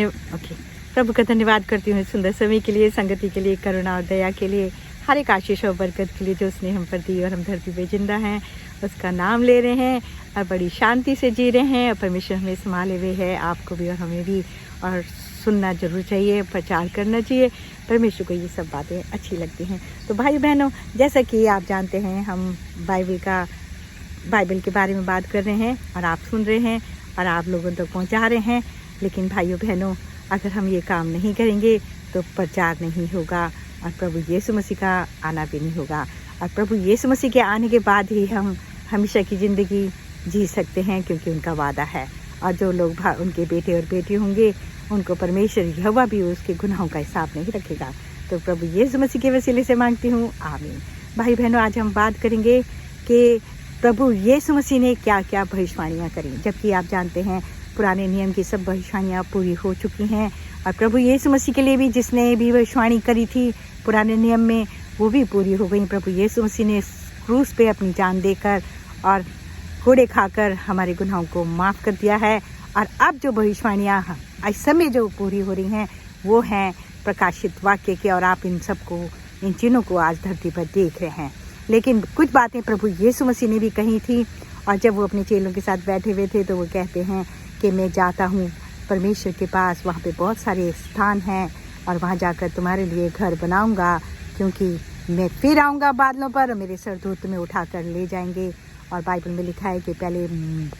Okay, प्रभु का धन्यवाद करती हूँ सुंदर समय के लिए, संगति के लिए, करुणा और दया के लिए, हर एक आशीष और बरकत के लिए जो उसने हम पर दी और हम धरती पे जिंदा हैं, उसका नाम ले रहे हैं और बड़ी शांति से जी रहे हैं। और परमेश्वर हमें संभाले हुए है, आपको भी और हमें भी। और सुनना जरूर चाहिए, प्रचार करना चाहिए। परमेश्वर को ये सब बातें अच्छी लगती हैं। तो भाई बहनों, जैसा कि आप जानते हैं, हम बाइबल के बारे में बात कर रहे हैं और आप सुन रहे हैं और आप लोगों तक पहुंचा रहे हैं। लेकिन भाइयों बहनों, अगर हम ये काम नहीं करेंगे तो प्रचार नहीं होगा और प्रभु यीशु मसीह का आना भी नहीं होगा। और प्रभु यीशु मसीह के आने के बाद ही हम हमेशा की ज़िंदगी जी सकते हैं, क्योंकि उनका वादा है। और जो लोग उनके बेटे और बेटी होंगे, उनको परमेश्वर यहोवा भी उसके गुनाहों का हिसाब नहीं रखेगा। तो प्रभु यीशु मसीह के वसीले से मांगती हूँ, आमीन। भाई बहनों, आज हम बात करेंगे कि प्रभु यीशु मसीह ने क्या क्या भविष्यवाणियाँ करी। जबकि आप जानते हैं, पुराने नियम की सब भविष्यवाणियाँ पूरी हो चुकी हैं और प्रभु यीशु मसीह के लिए भी जिसने भी भविष्यवाणी करी थी पुराने नियम में, वो भी पूरी हो गई। प्रभु यीशु मसीह ने क्रूस पे अपनी जान देकर और कोड़े खाकर हमारे गुनाहों को माफ़ कर दिया है। और अब जो भविष्यवाणियाँ इस समय जो पूरी हो रही हैं, वो हैं प्रकाशित वाक्य के। और आप इन चिन्हों को आज धरती पर देख रहे हैं। लेकिन कुछ बातें प्रभु यीशु मसीह ने भी कही थी। और जब वो अपने चेलों के साथ बैठे हुए थे, तो वो कहते हैं कि मैं जाता हूँ परमेश्वर के पास, वहाँ पे बहुत सारे स्थान हैं और वहाँ जाकर तुम्हारे लिए घर बनाऊँगा, क्योंकि मैं फिर आऊँगा बादलों पर और मेरे सरदूत तुम्हें उठा कर ले जाएंगे। और बाइबल में लिखा है कि पहले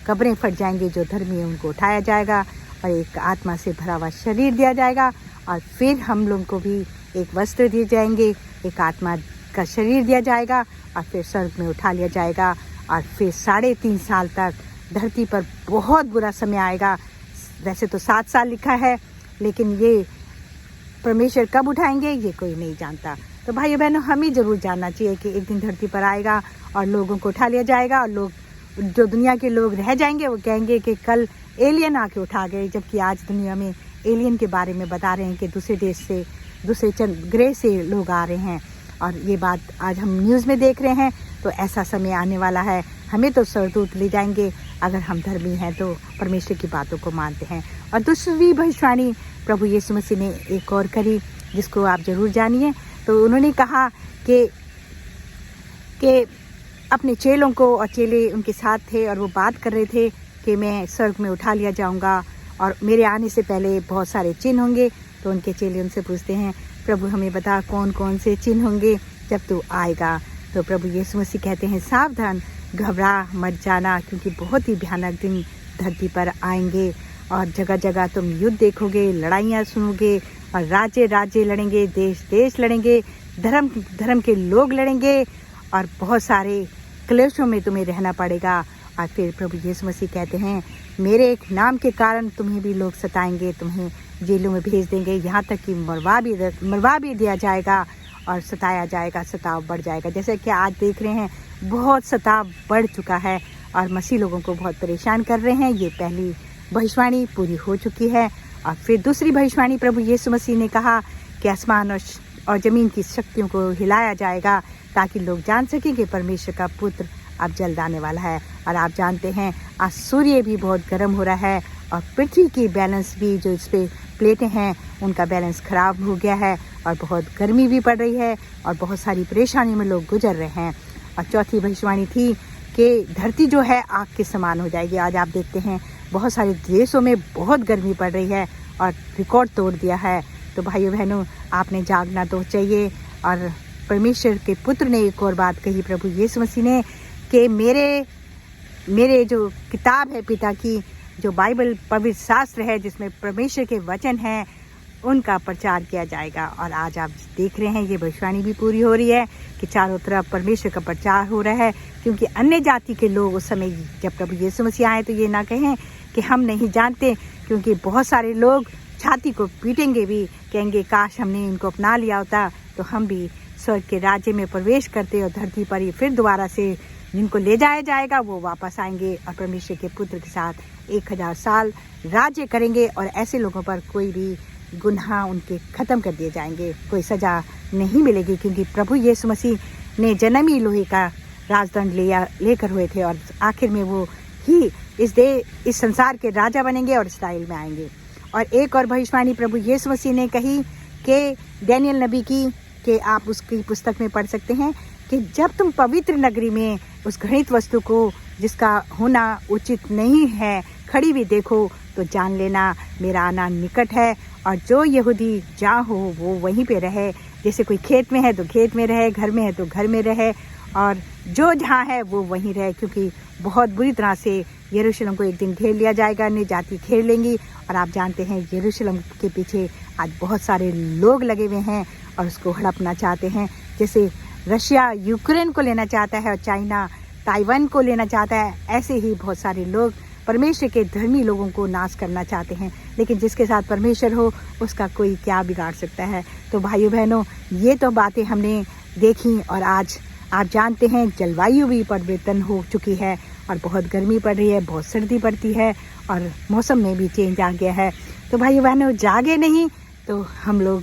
कब्रें फट जाएंगे, जो धर्मी है उनको उठाया जाएगा और एक आत्मा से भरा हुआ शरीर दिया जाएगा। और फिर हम लोगों को भी एक वस्त्र दिए जाएंगे, एक आत्मा का शरीर दिया जाएगा और फिर स्वर्ग में उठा लिया जाएगा। और फिर 3.5 साल तक धरती पर बहुत बुरा समय आएगा। वैसे तो 7 साल लिखा है, लेकिन ये परमेश्वर कब उठाएंगे ये कोई नहीं जानता। तो भाइयों बहनों, हमें ज़रूर जानना चाहिए कि एक दिन धरती पर आएगा और लोगों को उठा लिया जाएगा। और लोग, जो दुनिया के लोग रह जाएंगे, वो कहेंगे कि कल एलियन आके उठा गए। जबकि आज दुनिया में एलियन के बारे में बता रहे हैं कि दूसरे देश से, दूसरे ग्रह से लोग आ रहे हैं। और ये बात आज हम न्यूज़ में देख रहे हैं। तो ऐसा समय आने वाला है, हमें तो सरदूत ले जाएंगे अगर हम धर्मी हैं, तो परमेश्वर की बातों को मानते हैं। और दूसरी भविष्यवाणी प्रभु यीशु मसीह ने एक और करी, जिसको आप ज़रूर जानिए। तो उन्होंने कहा कि अपने चेलों को, और चेले उनके साथ थे और वो बात कर रहे थे कि मैं स्वर्ग में उठा लिया जाऊंगा और मेरे आने से पहले बहुत सारे चिन्ह होंगे। तो उनके चेले उनसे पूछते हैं, प्रभु हमें बता कौन कौन से चिन्ह होंगे जब तू आएगा। तो प्रभु यीशु मसीह कहते हैं, सावधान, घबरा मत जाना, क्योंकि बहुत ही भयानक दिन धरती पर आएंगे और जगह जगह तुम युद्ध देखोगे, लड़ाइयाँ सुनोगे और राज्य राज्य लड़ेंगे, देश देश लड़ेंगे, धर्म धर्म के लोग लड़ेंगे और बहुत सारे क्लेशों में तुम्हें रहना पड़ेगा। और फिर प्रभु यीशु मसीह कहते हैं, मेरे एक नाम के कारण तुम्हें भी लोग सताएंगे, तुम्हें जेलों में भेज देंगे, यहाँ तक कि मरवा भी दिया जाएगा और सताया जाएगा, सताव बढ़ जाएगा। जैसे कि आज देख रहे हैं, बहुत सताव बढ़ चुका है और मसीह लोगों को बहुत परेशान कर रहे हैं। ये पहली भविष्यवाणी पूरी हो चुकी है। और फिर दूसरी भविष्यवाणी प्रभु यीशु मसीह ने कहा कि आसमान और ज़मीन की शक्तियों को हिलाया जाएगा, ताकि लोग जान सकें कि परमेश्वर का पुत्र अब जल्द आने वाला है। और आप जानते हैं, आज सूर्य भी बहुत गर्म हो रहा है और पृथ्वी की बैलेंस भी, जो इस पर प्लेटें हैं, उनका बैलेंस ख़राब हो गया है और बहुत गर्मी भी पड़ रही है और बहुत सारी परेशानी में लोग गुजर रहे हैं। और चौथी भविष्यवाणी थी कि धरती जो है आग के समान हो जाएगी। आज आप देखते हैं, बहुत सारे देशों में बहुत गर्मी पड़ रही है और रिकॉर्ड तोड़ दिया है। तो भाइयों बहनों, आपने जागना तो चाहिए। और परमेश्वर के पुत्र ने एक और बात कही, प्रभु यीशु मसीह ने, कि मेरे जो किताब है पिता की, जो बाइबल पवित्र शास्त्र है, जिसमें परमेश्वर के वचन हैं, उनका प्रचार किया जाएगा। और आज आप देख रहे हैं, ये भविष्यवाणी भी पूरी हो रही है कि चारों तरफ परमेश्वर का प्रचार हो रहा है। क्योंकि अन्य जाति के लोग उस समय जब प्रभु यीशु मसीह आए, तो ये ना कहें कि हम नहीं जानते, क्योंकि बहुत सारे लोग छाती को पीटेंगे भी, कहेंगे काश हमने इनको अपना लिया होता, तो हम भी स्वर्ग के राज्य में प्रवेश करते और धरती पर ही फिर दोबारा से जिनको ले जाया जाएगा वो वापस आएंगे और परमेश्वर के पुत्र के साथ 1000 साल राज्य करेंगे। और ऐसे लोगों पर कोई भी गुनाह उनके ख़त्म कर दिए जाएंगे, कोई सज़ा नहीं मिलेगी, क्योंकि प्रभु यीशु मसीह ने जन्म ही लोहे का राजदंड लेकर हुए थे। और आखिर में वो ही इस संसार के राजा बनेंगे और इस्राएल में आएंगे। और एक और भविष्यवाणी प्रभु यीशु मसीह ने कही कि डैनियल नबी की, कि आप उसकी पुस्तक में पढ़ सकते हैं कि जब तुम पवित्र नगरी में उस घृणित वस्तु को जिसका होना उचित नहीं है खड़ी भी देखो तो जान लेना मेरा आना निकट है। और जो यहूदी जहाँ हो वो वहीं पे रहे, जैसे कोई खेत में है तो खेत में रहे, घर में है तो घर में रहे, और जो जहाँ है वो वहीं रहे, क्योंकि बहुत बुरी तरह से यरूशलेम को एक दिन घेर लिया जाएगा, अन्य जाति घेर लेंगी। और आप जानते हैं यरूशलेम के पीछे आज बहुत सारे लोग लगे हुए हैं और उसको हड़पना चाहते हैं, जैसे रशिया यूक्रेन को लेना चाहता है और चाइना ताइवान को लेना चाहता है। ऐसे ही बहुत सारे लोग परमेश्वर के धर्मी लोगों को नाश करना चाहते हैं, लेकिन जिसके साथ परमेश्वर हो उसका कोई क्या बिगाड़ सकता है। तो भाइयों बहनों, ये तो बातें हमने देखी, और आज आप जानते हैं जलवायु भी परिवर्तन हो चुकी है और बहुत गर्मी पड़ रही है, बहुत सर्दी पड़ती है और मौसम में भी चेंज आ गया है। तो भाइयों बहनों, जागे नहीं तो हम लोग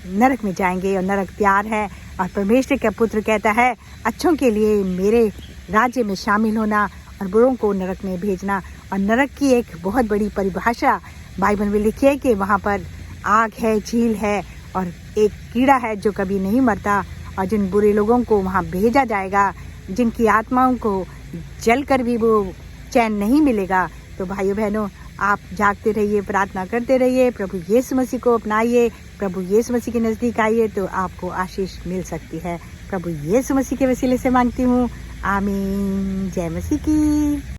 नरक में जाएंगे, और नरक प्यार है। और परमेश्वर का पुत्र कहता है अच्छों के लिए मेरे राज्य में शामिल होना और बुरों को नरक में भेजना। और नरक की एक बहुत बड़ी परिभाषा बाइबल में लिखी है कि वहाँ पर आग है, झील है और एक कीड़ा है जो कभी नहीं मरता, और जिन बुरे लोगों को वहाँ भेजा जाएगा, जिनकी आत्माओं को जल कर भी वो चैन नहीं मिलेगा। तो भाइयों बहनों, आप जागते रहिए, प्रार्थना करते रहिए, प्रभु यीशु मसीह को अपनाइए, प्रभु यीशु मसीह के नज़दीक आइए तो आपको आशीष मिल सकती है। प्रभु यीशु मसीह के वसीले से मांगती हूँ, आमीन। जय मसीह की।